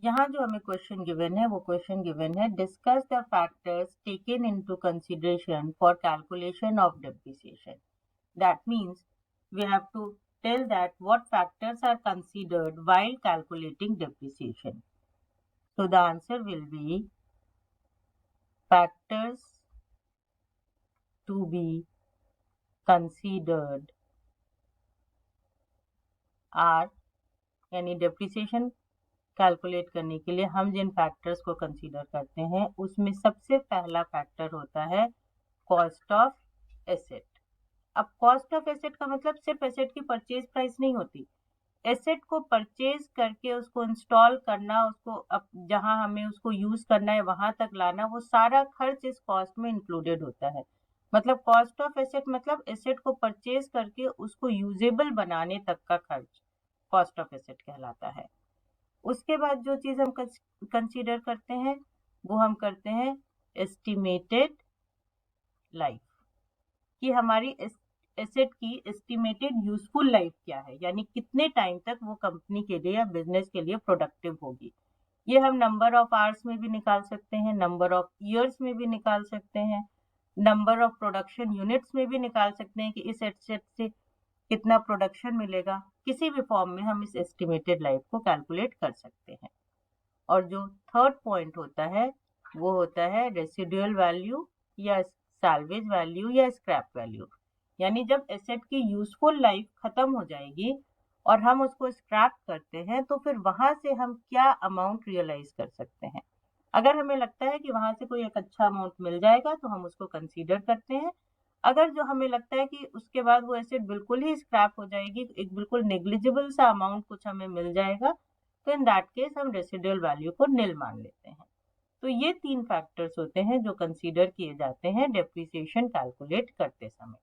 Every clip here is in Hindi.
यहाँ जो हमें क्वेश्चन गिवन है वो क्वेश्चन गिवन है discuss the factors taken into consideration for calculation of depreciation. That means we have to tell that what factors are considered while calculating depreciation. So the answer will be factors to be considered are, यानी depreciation कैलकुलेट करने के लिए हम जिन फैक्टर्स को कंसीडर करते हैं उसमें सबसे पहला फैक्टर होता है कॉस्ट ऑफ एसेट. अब कॉस्ट ऑफ एसेट का मतलब सिर्फ एसेट की परचेज प्राइस नहीं होती. एसेट को परचेज करके उसको इंस्टॉल करना, उसको अब जहां हमें उसको यूज करना है वहां तक लाना, वो सारा खर्च इस कॉस्ट में इंक्लूडेड होता है. मतलब कॉस्ट ऑफ एसेट मतलब एसेट को परचेज करके उसको यूजेबल बनाने तक का खर्च कॉस्ट ऑफ एसेट कहलाता है. उसके बाद जो चीज हम कंसीडर करते हैं वो हम करते हैं एस्टिमेटेड लाइफ, कि हमारी एसेट की एस्टिमेटेड यूजफुल लाइफ क्या है, यानी कितने टाइम तक वो कंपनी के लिए या बिजनेस के लिए प्रोडक्टिव होगी. ये हम नंबर ऑफ आवर्स में भी निकाल सकते हैं, नंबर ऑफ ईयर्स में भी निकाल सकते हैं, नंबर ऑफ प्रोडक्शन यूनिट्स में भी निकाल सकते हैं कि इस एसेट से कितना प्रोडक्शन मिलेगा. किसी भी फॉर्म में हम इस एस्टिमेटेड लाइफ को कैलकुलेट कर सकते हैं. और जो थर्ड पॉइंट होता है वो होता है रेसिडुअल वैल्यू या सैल्वेज वैल्यू या स्क्रैप वैल्यू. यानी जब एसेट की यूजफुल लाइफ खत्म हो जाएगी और हम उसको स्क्रैप करते हैं तो फिर वहां से हम क्या अमाउंट रियलाइज कर सकते हैं. अगर हमें लगता है कि वहां से कोई एक अच्छा अमाउंट मिल जाएगा तो हम उसको कंसीडर करते हैं. अगर जो हमें लगता है कि उसके बाद वो एसेट बिल्कुल ही स्क्रैप हो जाएगी, एक बिल्कुल नेग्लिजिबल सा अमाउंट कुछ हमें मिल जाएगा, तो इन दैट केस हम रेसिडुअल वैल्यू को निल मान लेते हैं. तो ये 3 फैक्टर्स होते हैं जो कंसीडर किए जाते हैं डेप्रिसिएशन कैलकुलेट करते समय.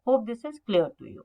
Hope this is clear to you.